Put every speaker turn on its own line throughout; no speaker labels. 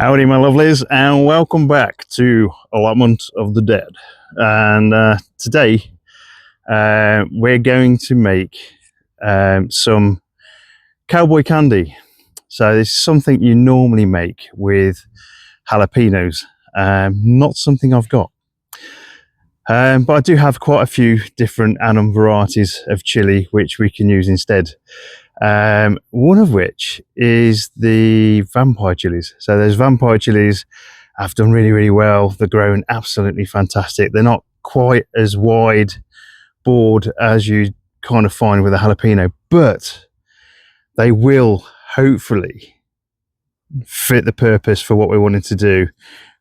Howdy, my lovelies, and welcome back to Allotment of the Dead. And today we're going to make some cowboy candy. So this is something you normally make with jalapenos, not something I've got. But I do have quite a few different Annuum varieties of chili which we can use instead. One of which is the Vampire Chillies. So those Vampire Chillies have done really well. They're growing absolutely fantastic. They're not quite as wide board as you kind of find with a jalapeno, but they will hopefully fit the purpose for what we wanted to do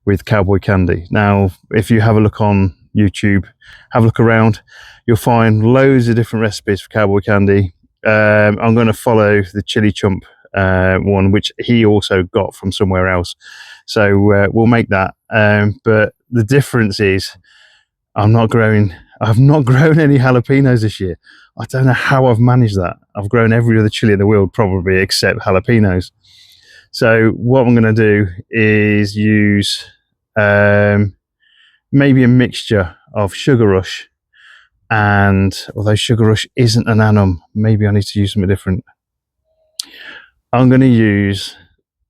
with cowboy candy. Now, if you have a look on YouTube, have a look around, you'll find loads of different recipes for cowboy candy. I'm going to follow the chili chump one, which he also got from somewhere else. So we'll make that. But the difference is I've not grown any jalapenos this year. I don't know how I've managed that. I've grown every other chili in the world probably except jalapenos. So what I'm going to do is use maybe a mixture of Sugar Rush, and although Sugar Rush isn't an Annuum, maybe I need to use something different. I'm going to use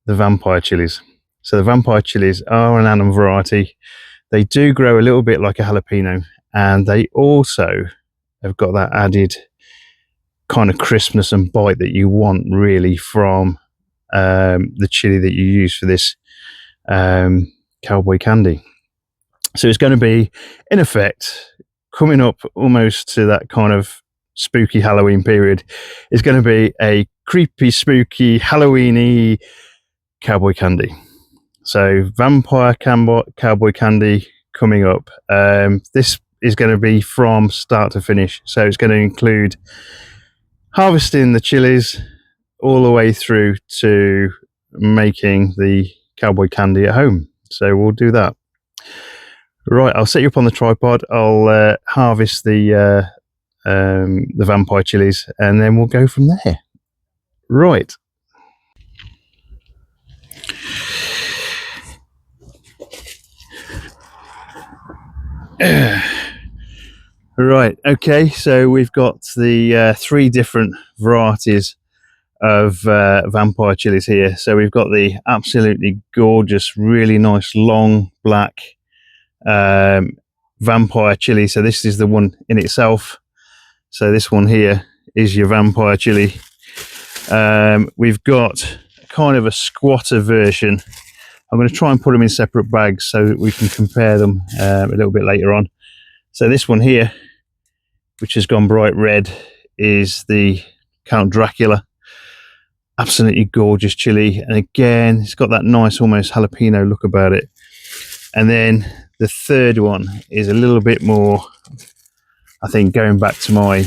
the Vampire Chillies. So the Vampire Chillies are an Annuum variety. They do grow a little bit like a jalapeno, and they also have got that added kind of crispness and bite that you want really from the chili that you use for this cowboy candy. So it's going to be, in effect, coming up almost to that kind of spooky Halloween period. It's going to be a creepy, spooky, Halloweeny cowboy candy. So Vampire cowboy candy coming up. This is going to be from start to finish. So it's going to include harvesting the chilies all the way through to making the cowboy candy at home. So we'll do that. Right, I'll set you up on the tripod. I'll harvest the Vampire Chillies, and then we'll go from there. Right. Right, okay, so we've got the three different varieties of Vampire Chillies here. So we've got the absolutely gorgeous, really nice, long, black Vampire Chilli. So this is the one in itself. So this one here is your Vampire Chilli. We've got kind of a squatter version. I'm going to try and put them in separate bags so that we can compare them a little bit later on. So this one here, which has gone bright red, is the Count Dracula. Absolutely gorgeous chili, and again it's got that nice almost jalapeno look about it. And then the third one is a little bit more, I think, going back to my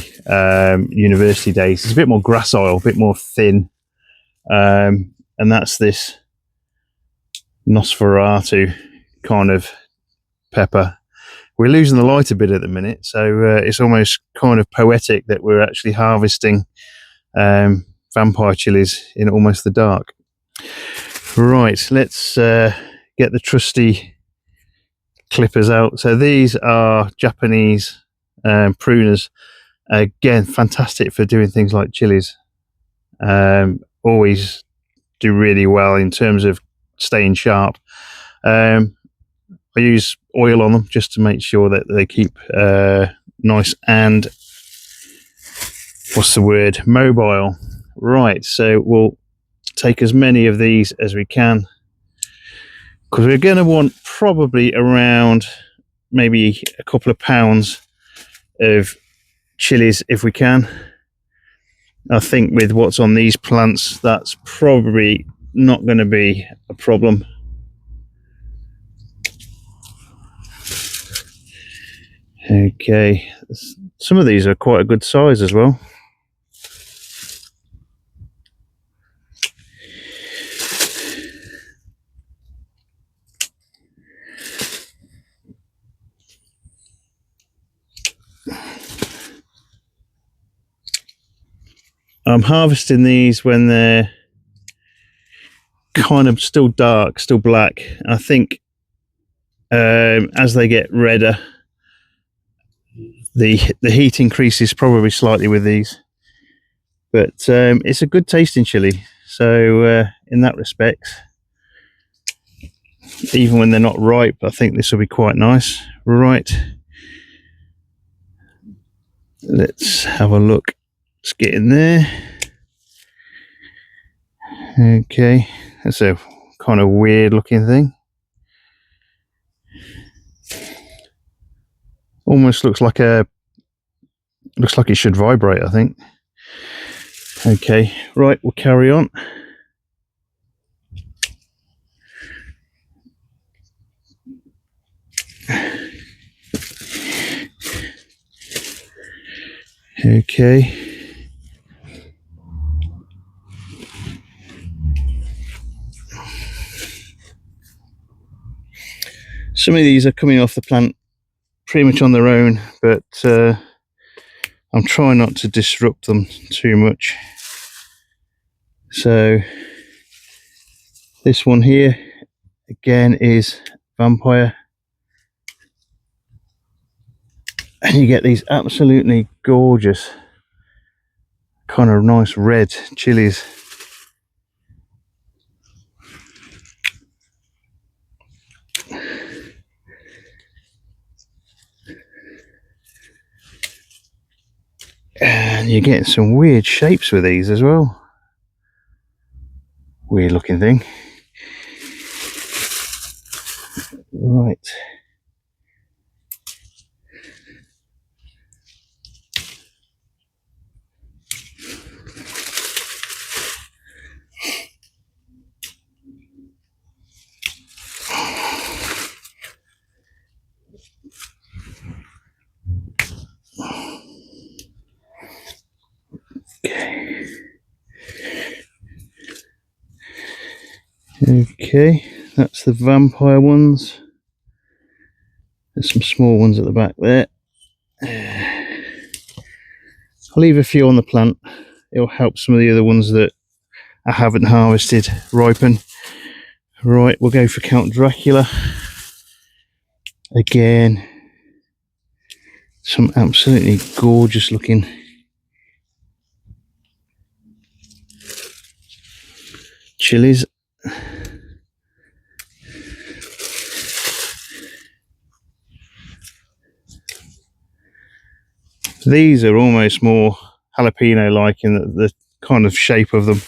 university days. It's a bit more gracile, a bit more thin, and that's this Nosferato kind of pepper. We're losing the light a bit at the minute, so it's almost kind of poetic that we're actually harvesting Vampire Chillies in almost the dark. Right, let's get the trusty clippers out. So these are Japanese pruners. Again, fantastic for doing things like chilies. Always do really well in terms of staying sharp. I use oil on them just to make sure that they keep nice and, what's the word, mobile. Right, so we'll take as many of these as we can, because we're going to want probably around maybe a couple of pounds of chilies if we can. I think with what's on these plants, that's probably not going to be a problem. Okay, some of these are quite a good size as well. I'm harvesting these when they're kind of still dark, still black. I think as they get redder, the heat increases probably slightly with these, but it's a good tasting chili. So in that respect, even when they're not ripe, I think this will be quite nice. Right, let's have a look. Let's get in there. Okay, that's a kind of weird looking thing. Almost looks like it should vibrate, I think. Okay, right, we'll carry on. Okay. Some of these are coming off the plant pretty much on their own, but I'm trying not to disrupt them too much. So this one here again is Vampire, and you get these absolutely gorgeous kind of nice red chilies. And you're getting some weird shapes with these as well. Weird looking thing. Right. Okay, that's the Vampire ones. There's some small ones at the back there. I'll leave a few on the plant. It'll help some of the other ones that I haven't harvested ripen. Right, we'll go for Count Dracula. Again, some absolutely gorgeous looking chilies. These are almost more jalapeno like in the kind of shape of them.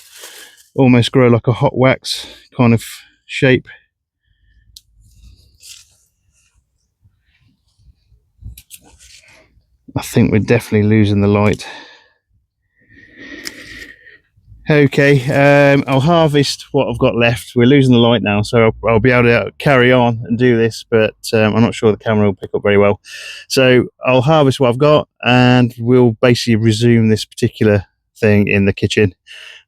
Almost grow like a hot wax kind of shape. I think we're definitely losing the light. Okay, I'll harvest what I've got left. We're losing the light now, so I'll be able to carry on and do this, but I'm not sure the camera will pick up very well. So I'll harvest what I've got, and we'll basically resume this particular thing in the kitchen.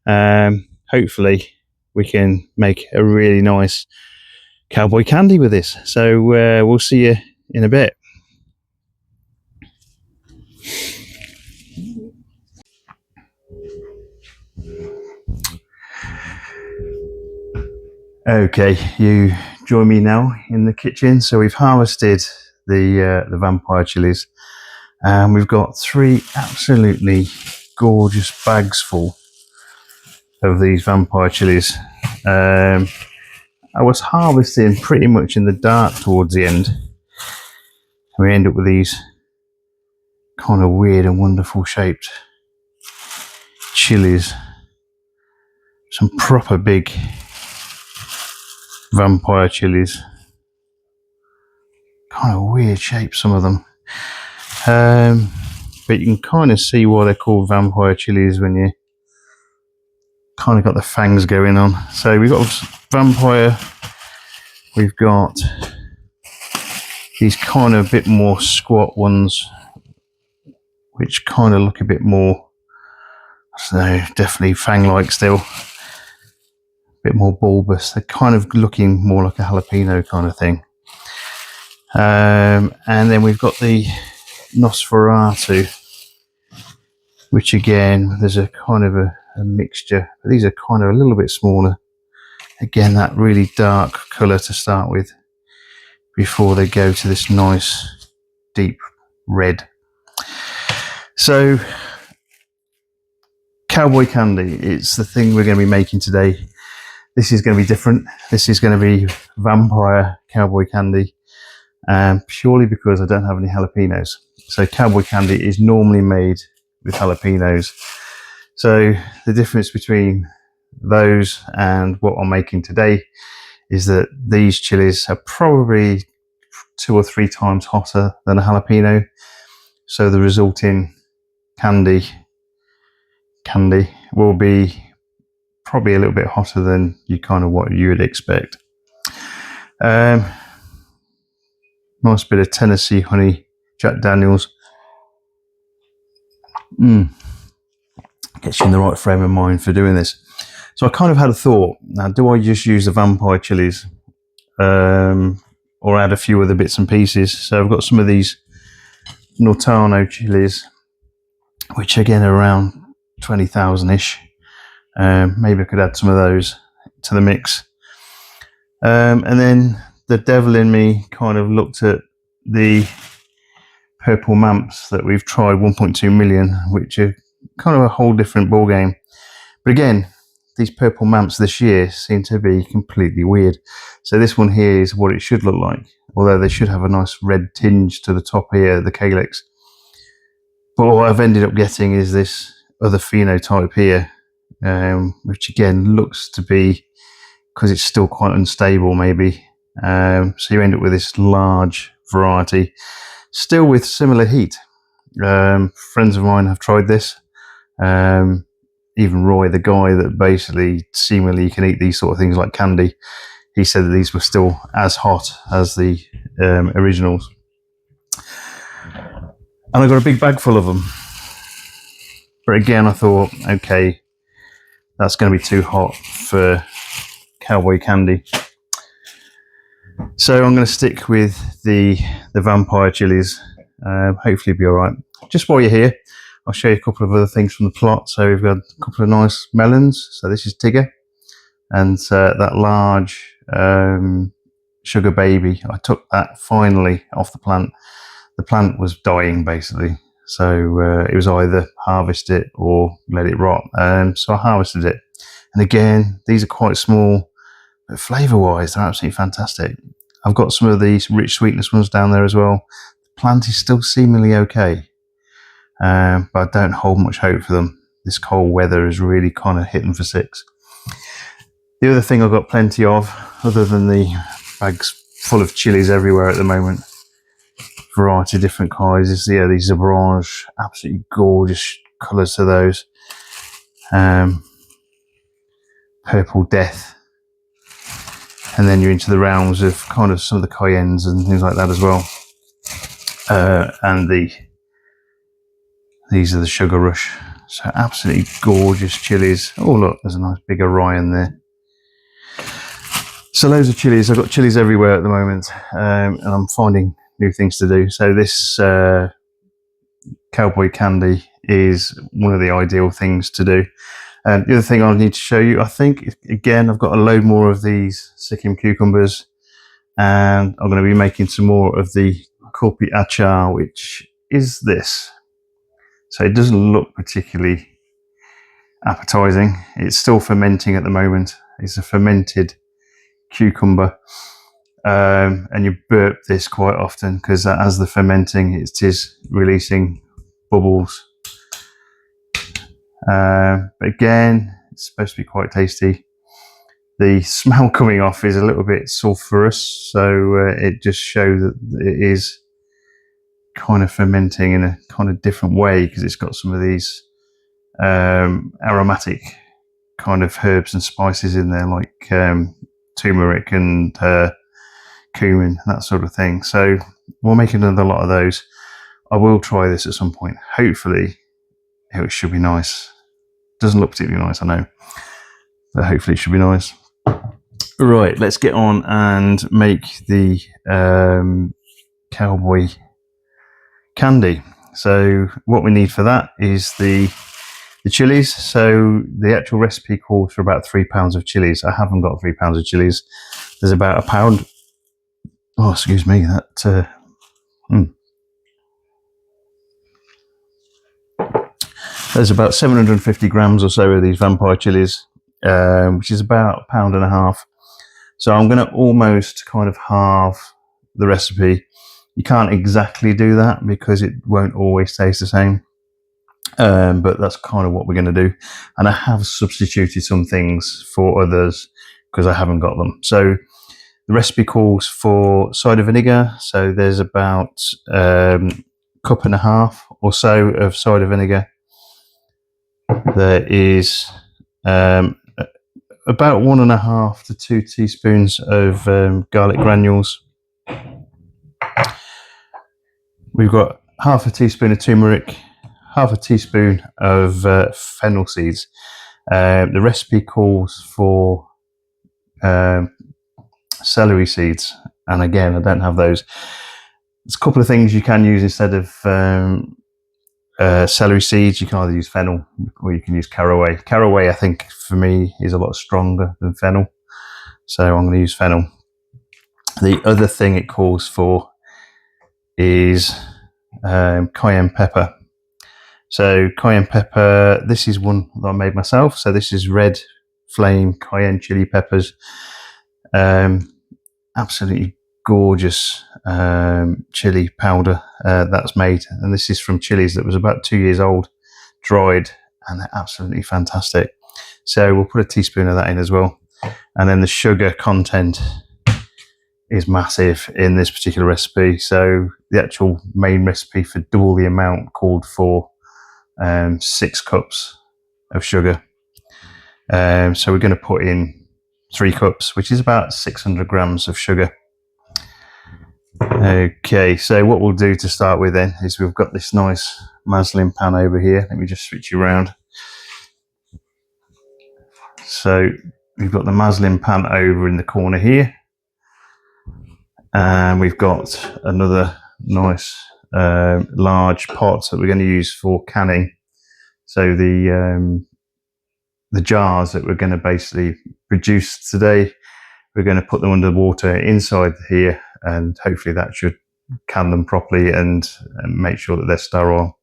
Hopefully we can make a really nice cowboy candy with this. So we'll see you in a bit. Okay, you join me now in the kitchen. So we've harvested the Vampire Chillies, and we've got 3 absolutely gorgeous bags full of these Vampire Chillies. I was harvesting pretty much in the dark towards the end. We end up with these kind of weird and wonderful shaped chilies. Some proper big Vampire Chillies. Kind of weird shapes, some of them. But you can kind of see why they're called Vampire Chillies when you kind of got the fangs going on. So we've got Vampire, we've got these kind of a bit more squat ones, which kind of look a bit more, I don't know, definitely fang-like still. A bit more bulbous. They're kind of looking more like a jalapeno kind of thing. And then we've got the Nosferato, which again, there's a kind of a mixture. These are kind of a little bit smaller. Again, that really dark colour to start with before they go to this nice deep red. So Cowboy candy, it's the thing we're going to be making today. This is going to be different. This is going to be Vampire Cowboy candy, purely because I don't have any jalapenos. So Cowboy candy is normally made with jalapenos. So the difference between those and what I'm making today is that these chilies are probably 2 or 3 times hotter than a jalapeno. So the resulting candy will be probably a little bit hotter than what you would expect. Nice bit of Tennessee honey Jack Daniels. Gets you in the right frame of mind for doing this. So I kind of had a thought, now do I just use the Vampire Chillies or add a few other bits and pieces? So I've got some of these Nortano chilies, which again are around 20,000-ish. Maybe I could add some of those to the mix. And then the devil in me kind of looked at the purple mamps that we've tried, 1.2 million, which are kind of a whole different ball game. But again, these purple mamps this year seem to be completely weird. So this one here is what it should look like, although they should have a nice red tinge to the top here, the calyx. But what I've ended up getting is this other phenotype here, which again looks to be, because it's still quite unstable maybe, so you end up with this large variety, still with similar heat. Friends of mine have tried this, even Roy, the guy that basically seemingly can eat these sort of things like candy, he said that these were still as hot as the originals. And I got a big bag full of them. But again, I thought, okay, that's going to be too hot for Cowboy candy. So I'm going to stick with the Vampire Chillies. Hopefully it'll be all right. Just while you're here, I'll show you a couple of other things from the plot. So we've got a couple of nice melons. So this is Tigger. And that large sugar baby, I took that finally off the plant. The plant was dying basically. So it was either harvest it or let it rot. So I harvested it. And again, these are quite small, but flavour-wise, they're absolutely fantastic. I've got some of these rich sweetness ones down there as well. The plant is still seemingly okay, but I don't hold much hope for them. This cold weather has really kind of hit them for 6. The other thing I've got plenty of, other than the bags full of chilies everywhere at the moment, variety of different kinds, is these Zabrange, absolutely gorgeous colours to those. Purple Death. And then you're into the realms of kind of some of the cayennes and things like that as well. And these are the Sugar Rush. So absolutely gorgeous chilies. Oh look, there's a nice big Orion there. So loads of chilies. I've got chilies everywhere at the moment, and I'm finding new things to do. So this Cowboy candy is one of the ideal things to do. The other thing I need to show you, I think, again, I've got a load more of these Sikkim cucumbers, and I'm going to be making some more of the Kulpi achar, which is this. So it doesn't look particularly appetizing. It's still fermenting at the moment. It's a fermented cucumber, and you burp this quite often because as the fermenting, it is releasing bubbles. But again, it's supposed to be quite tasty. The smell coming off is a little bit sulfurous, so it just shows that it is kind of fermenting in a kind of different way because it's got some of these aromatic kind of herbs and spices in there, like turmeric and cumin, that sort of thing. So we'll make another lot of those. I will try this at some point. Hopefully it should be nice. Doesn't look particularly nice, I know, but hopefully it should be nice. Right, let's get on and make the Cowboy candy. So what we need for that is the the chilies. So the actual recipe calls for about 3 pounds of chilies. I haven't got 3 pounds of chilies. There's about a pound. Oh, excuse me. There's about 750 grams or so of these Vampire Chillies, which is about a pound and a half. So I'm going to almost kind of halve the recipe. You can't exactly do that because it won't always taste the same. But that's kind of what we're going to do. And I have substituted some things for others because I haven't got them. So the recipe calls for cider vinegar. So there's about cup and a half or so of cider vinegar. There is about 1.5 to 2 teaspoons of garlic granules. We've got half a teaspoon of turmeric, half a teaspoon of fennel seeds. The recipe calls for celery seeds, and again, I don't have those. There's a couple of things you can use instead of celery seeds. You can either use fennel or you can use caraway. Caraway, I think, for me, is a lot stronger than fennel, so I'm going to use fennel. The other thing it calls for is cayenne pepper. So cayenne pepper, this is one that I made myself. So this is red flame cayenne chili peppers. Absolutely gorgeous chili powder that's made, and this is from chilies that was about 2 years old, dried, and they're absolutely fantastic. So we'll put a teaspoon of that in as well. And then the sugar content is massive in this particular recipe. So the actual main recipe for double the amount called for 6 cups of sugar. So we're going to put in 3 cups, which is about 600 grams of sugar. Okay, so what we'll do to start with then is we've got this nice muslin pan over here. Let me just switch you around. So we've got the muslin pan over in the corner here, and we've got another nice large pot that we're going to use for canning. So the jars that we're going to basically produce today, we're going to put them under water inside here, and hopefully that should can them properly and make sure that they're sterile.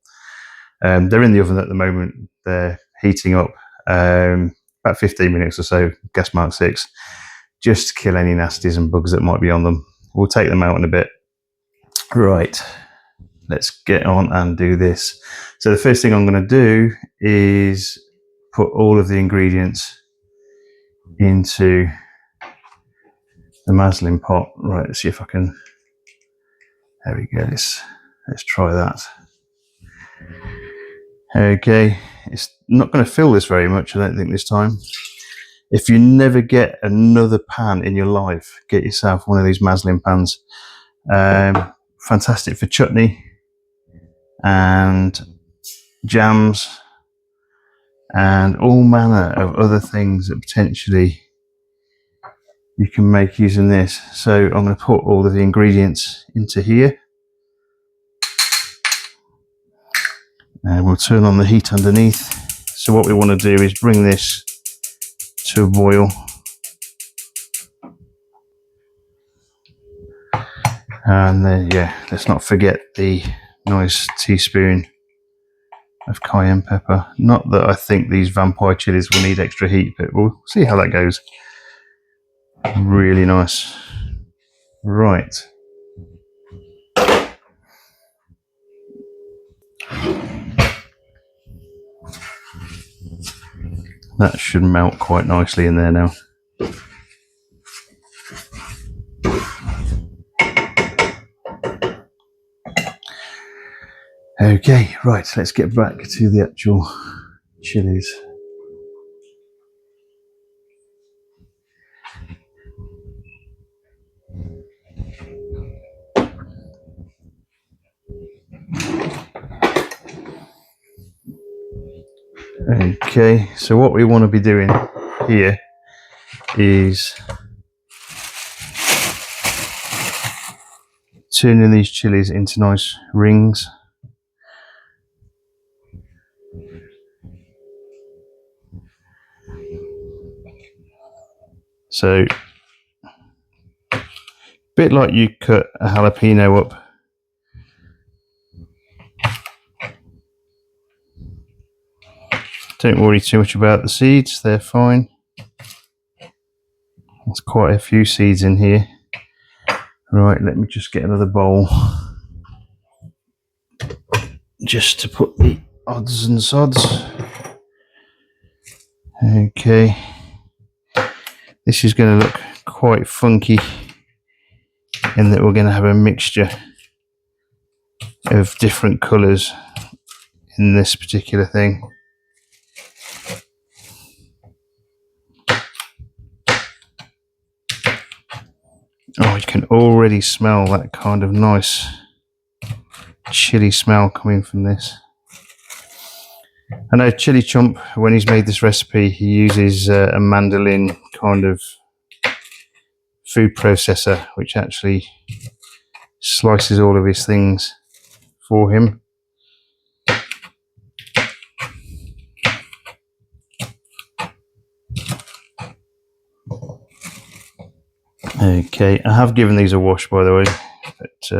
They're in the oven at the moment. They're heating up about 15 minutes or so, gas mark 6, just to kill any nasties and bugs that might be on them. We'll take them out in a bit. Right, let's get on and do this. So the first thing I'm going to do is put all of the ingredients into the muslin pot. Right, let's see if I can. There we go. Let's try that. Okay, it's not going to fill this very much, I don't think, this time. If you never get another pan in your life, get yourself one of these muslin pans. Fantastic for chutney and jams and all manner of other things that potentially you can make using this. So I'm going to put all of the ingredients into here, and we'll turn on the heat underneath. So what we want to do is bring this to a boil, and then let's not forget the nice teaspoon of cayenne pepper. Not that I think these Vampire Chillies will need extra heat, but we'll see how that goes. Really nice. Right. That should melt quite nicely in there now. Okay, right, let's get back to the actual chilies. Okay, so what we want to be doing here is turning these chilies into nice rings. So a bit like you cut a jalapeno up. Don't worry too much about the seeds, they're fine. There's quite a few seeds in here. Right, let me just get another bowl just to put the odds and sods. Okay, this is going to look quite funky in that we're going to have a mixture of different colours in this particular thing. Oh, you can already smell that kind of nice chili smell coming from this. I know Chili Chump, when he's made this recipe, he uses a mandolin kind of food processor, which actually slices all of his things for him. Okay, I have given these a wash, by the way, but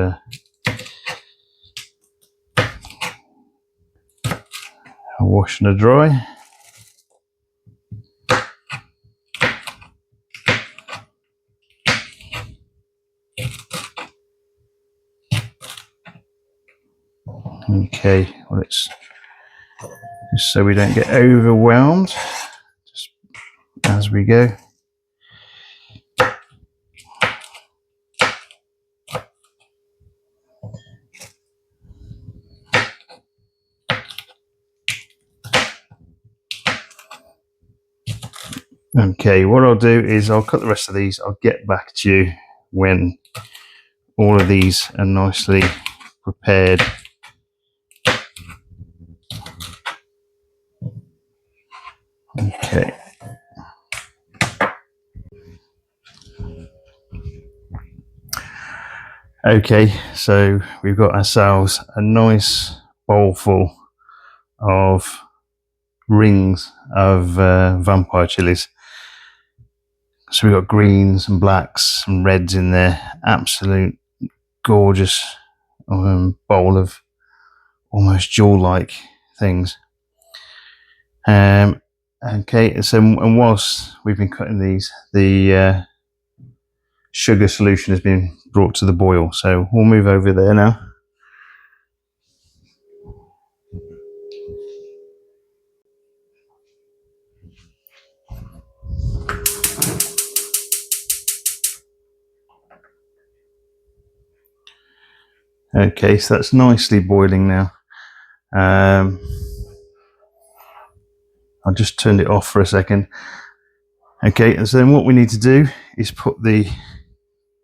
a wash and a dry. Okay, well, it's just so we don't get overwhelmed, just as we go. Okay, what I'll do is I'll cut the rest of these. I'll get back to you when all of these are nicely prepared. Okay. Okay, so we've got ourselves a nice bowl full of rings of Vampire Chillies. So we've got greens and blacks and reds in there. Absolute gorgeous bowl of almost jewel-like things. Okay, so and whilst we've been cutting these, the sugar solution has been brought to the boil. So we'll move over there now. Okay, so that's nicely boiling now. I just turned it off for a second. Okay, and so then what we need to do is put the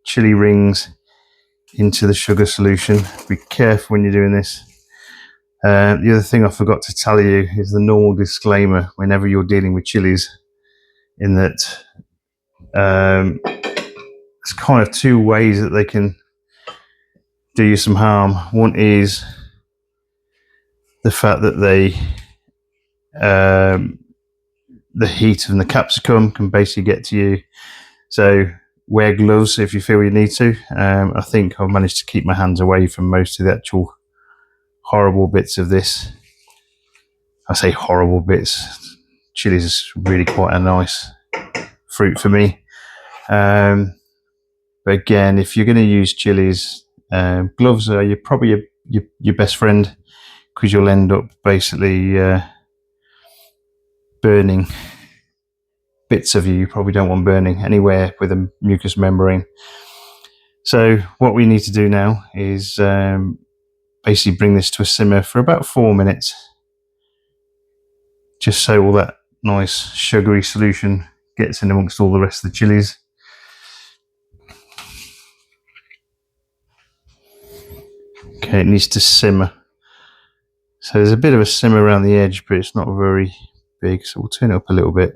chili rings into the sugar solution. Be careful when you're doing this. The other thing I forgot to tell you is the normal disclaimer whenever you're dealing with chilies, in that there's kind of two ways that they can do you some harm. One is the fact that they the heat from the capsicum can basically get to you. So wear gloves if you feel you need to. I think I've managed to keep my hands away from most of the actual horrible bits of this. I say horrible bits. Chili is really quite a nice fruit for me. But again, if you're going to use chilies, gloves are probably your best friend, because you'll end up basically burning bits of you. You probably don't want burning anywhere with a mucous membrane. So what we need to do now is basically bring this to a simmer for about 4 minutes, just so all that nice sugary solution gets in amongst all the rest of the chilies. Okay, it needs to simmer. So there's a bit of a simmer around the edge, but it's not very big, so we'll turn it up a little bit.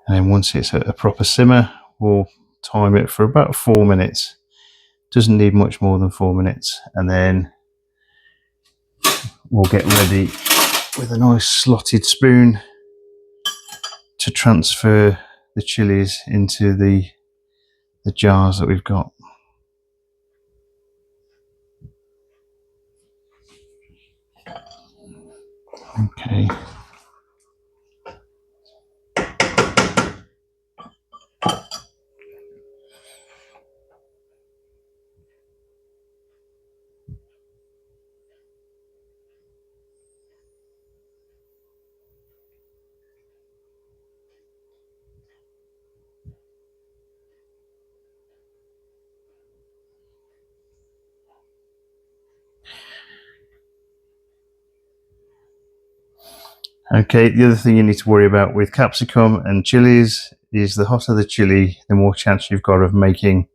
And then once it's at a proper simmer, we'll time it for about 4 minutes. Doesn't need much more than 4 minutes. And then we'll get ready with a nice slotted spoon to transfer the chilies into the jars that we've got. Okay. Okay, the other thing you need to worry about with capsicum and chilies is the hotter the chili, the more chance you've got of making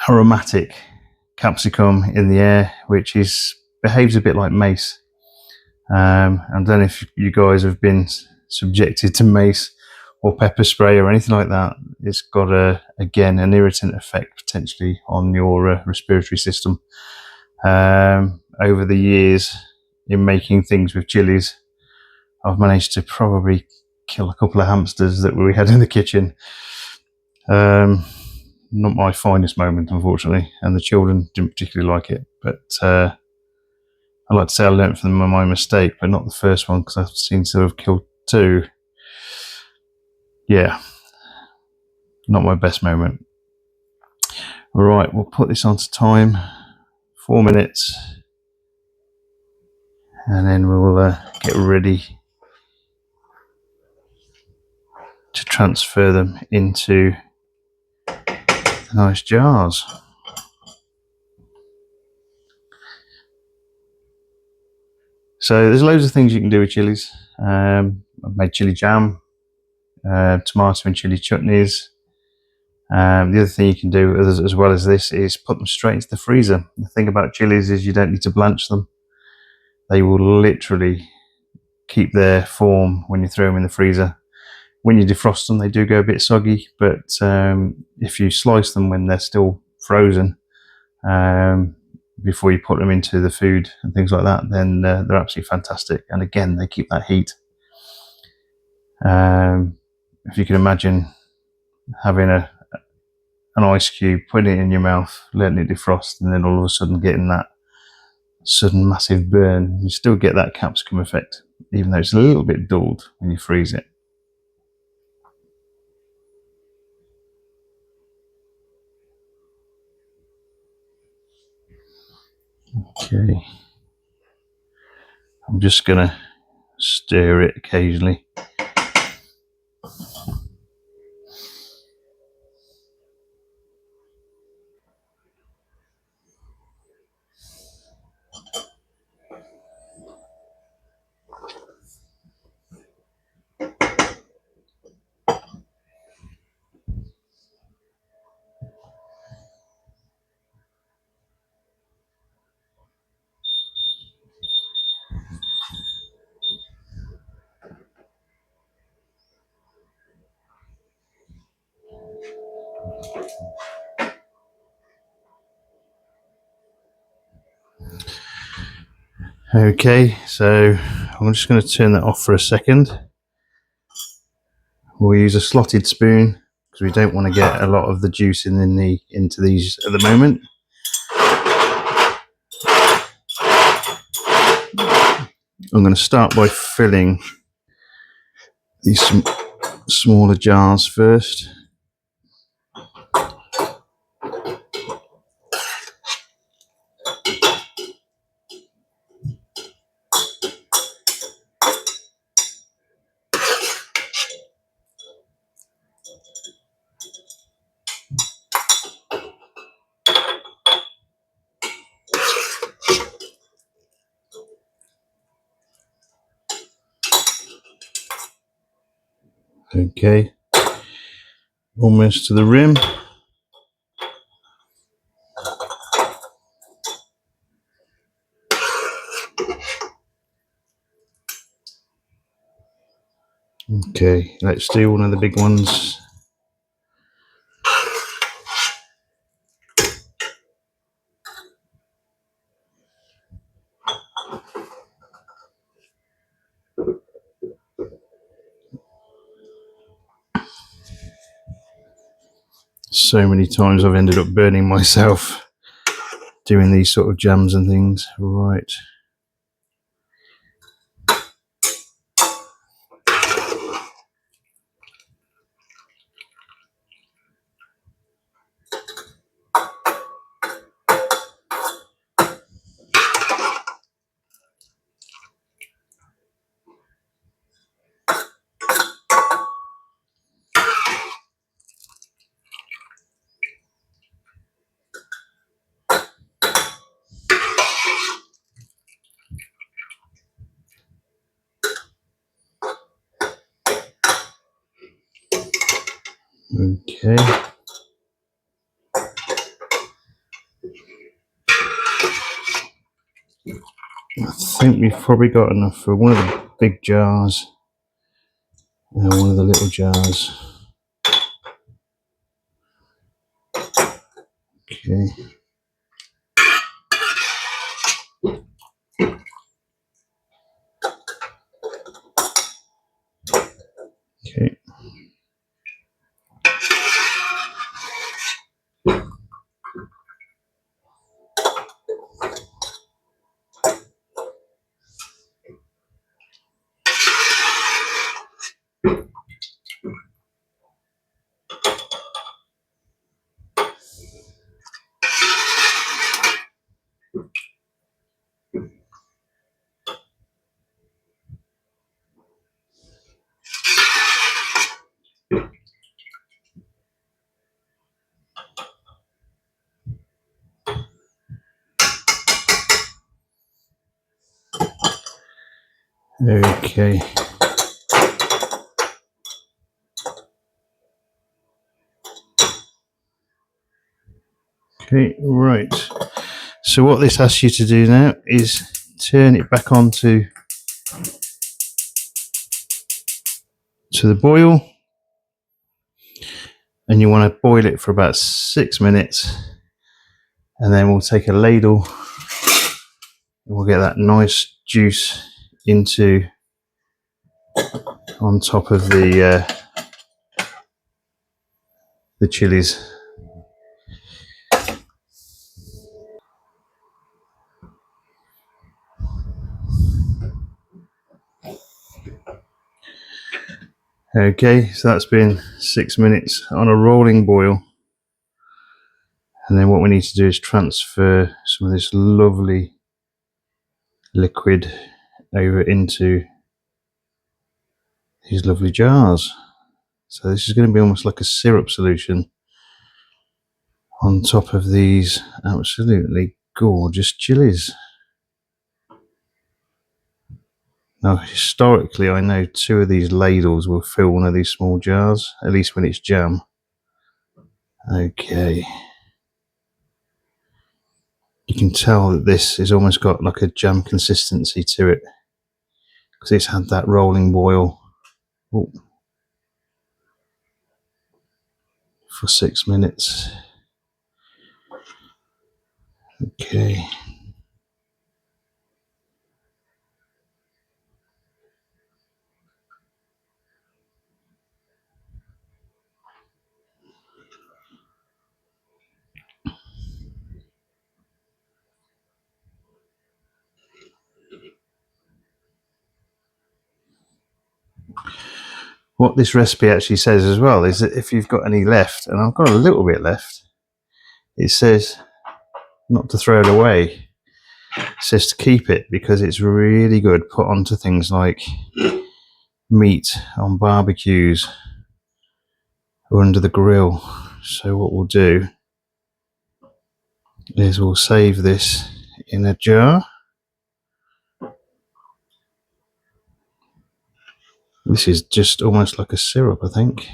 aromatic capsicum in the air, which behaves a bit like mace. I don't know if you guys have been subjected to mace or pepper spray or anything like that. It's got again an irritant effect potentially on your respiratory system. Over the years in making things with chilies, I've managed to probably kill a couple of hamsters that we had in the kitchen. Not my finest moment, unfortunately, and the children didn't particularly like it, but I like to say I learned from my mistake, but not the first one, because I've seen to have killed two. Yeah, not my best moment. All right, we'll put this on to time, 4 minutes, and then we'll get ready to transfer them into the nice jars. So there's loads of things you can do with chilies. I've made chili jam, tomato and chili chutneys. The other thing you can do as well as this is put them straight into the freezer. The thing about chilies is you don't need to blanch them. They will literally keep their form when you throw them in the freezer. When you defrost them, they do go a bit soggy, but if you slice them when they're still frozen, before you put them into the food and things like that, then they're absolutely fantastic. And again, they keep that heat. If you can imagine having an ice cube, putting it in your mouth, letting it defrost, and then all of a sudden getting that sudden massive burn, you still get that capsicum effect, even though it's a little bit dulled when you freeze it. Okay, I'm just gonna stir it occasionally. Okay, so I'm just going to turn that off for a second. We'll use a slotted spoon because we don't want to get a lot of the juice into these at the moment. I'm going to start by filling these smaller jars first. Okay, almost to the rim. Okay, let's do one of the big ones. So many times I've ended up burning myself doing these sort of jams and things. Right. Okay. I think we've probably got enough for one of the big jars and one of the little jars. Okay. Okay. Okay. Okay, right. So what this asks you to do now is turn it back onto the boil, and you want to boil it for about 6 minutes, and then we'll take a ladle and we'll get that nice juice into on top of the chilies. Okay, so that's been 6 minutes on a rolling boil, and then what we need to do is transfer some of this lovely liquid over into these lovely jars. So this is going to be almost like a syrup solution on top of these absolutely gorgeous chilies. Now, historically, I know 2 of these ladles will fill one of these small jars, at least when it's jam. Okay. You can tell that this has almost got like a jam consistency to it, because it's had that rolling boil for 6 minutes. Okay. What this recipe actually says as well is that if you've got any left, and I've got a little bit left, it says not to throw it away. It says to keep it because it's really good put onto things like meat on barbecues or under the grill. So what we'll do is we'll save this in a jar. This is just almost like a syrup, I think.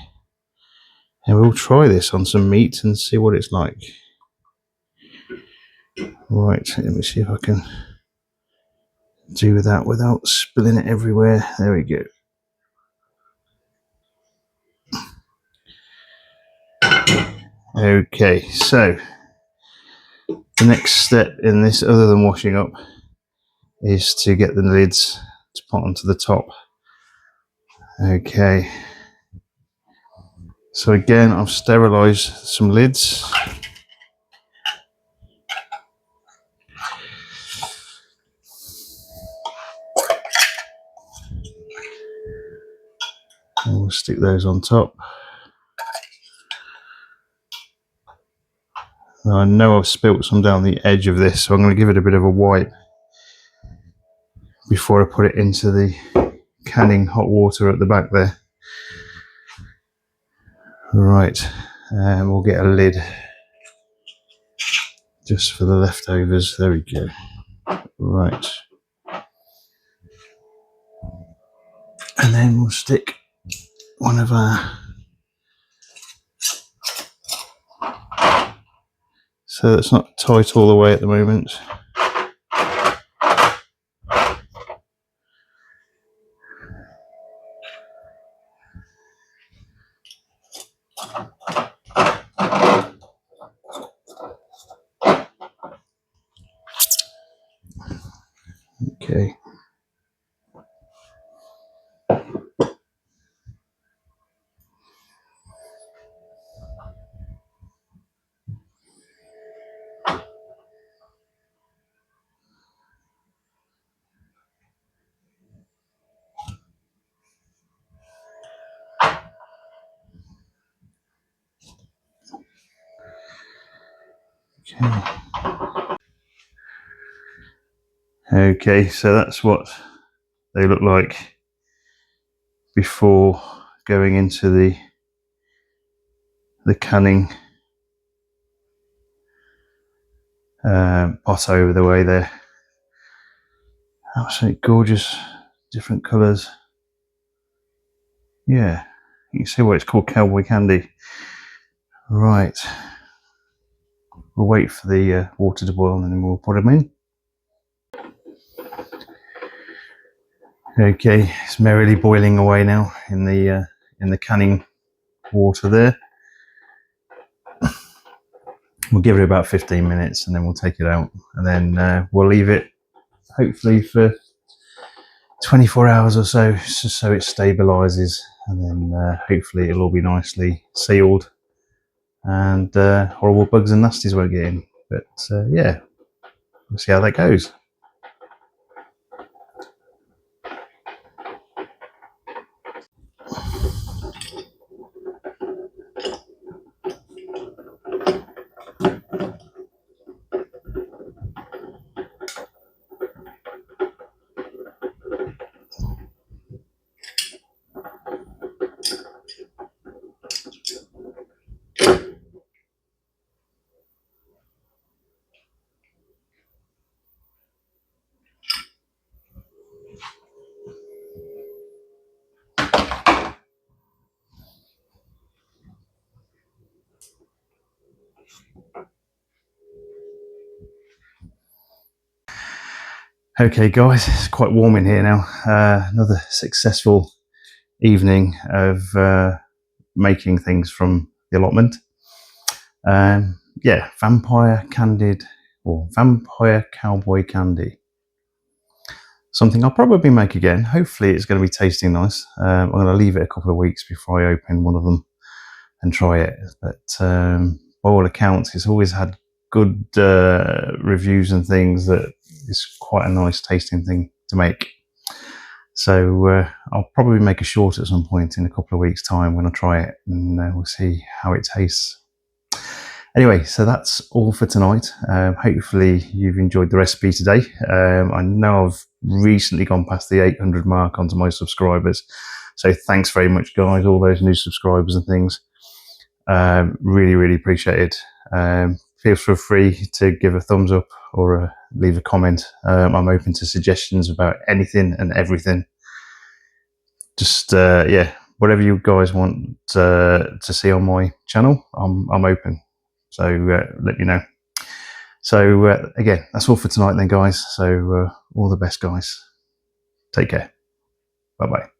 And we'll try this on some meat and see what it's like. Right, let me see if I can do that without spilling it everywhere. There we go. Okay, so the next step in this, other than washing up, is to get the lids to put onto the top. Okay. So again, I've sterilised some lids. And we'll stick those on top. Now I know I've spilt some down the edge of this, so I'm going to give it a bit of a wipe before I put it into the canning hot water at the back there. Right, and we'll get a lid just for the leftovers. There we go. Right. And then we'll stick one of our... So it's not tight all the way at the moment. Okay. Okay, so that's what they look like before going into the canning pot over the way there. Absolutely gorgeous, different colours. Yeah, you can see why it's called Cowboy candy. Right, we'll wait for the water to boil and then we'll put them in. Okay, it's merrily boiling away now in the canning water there. We'll give it about 15 minutes and then we'll take it out, and then we'll leave it hopefully for 24 hours or so, just so it stabilizes, and then hopefully it'll all be nicely sealed and horrible bugs and nasties won't get in. But yeah, we'll see how that goes. Okay guys, it's quite warm in here now. Another successful evening of making things from the allotment. Yeah, vampire candied, or vampire cowboy candy. Something I'll probably make again. Hopefully it's going to be tasting nice. I'm going to leave it a couple of weeks before I open one of them and try it. But by all accounts, it's always had good reviews and things, that it's quite a nice tasting thing to make. So I'll probably make a short at some point in a couple of weeks' time when I try it, and we'll see how it tastes. Anyway, so that's all for tonight. Hopefully you've enjoyed the recipe today. I know I've recently gone past the 800 mark onto my subscribers, so thanks very much guys, all those new subscribers and things. Really appreciate it. Feel free to give a thumbs up or leave a comment. I'm open to suggestions about anything and everything. Just yeah, whatever you guys want to see on my channel, I'm open. So let me know. So again, that's all for tonight then guys. So all the best guys. Take care. Bye bye.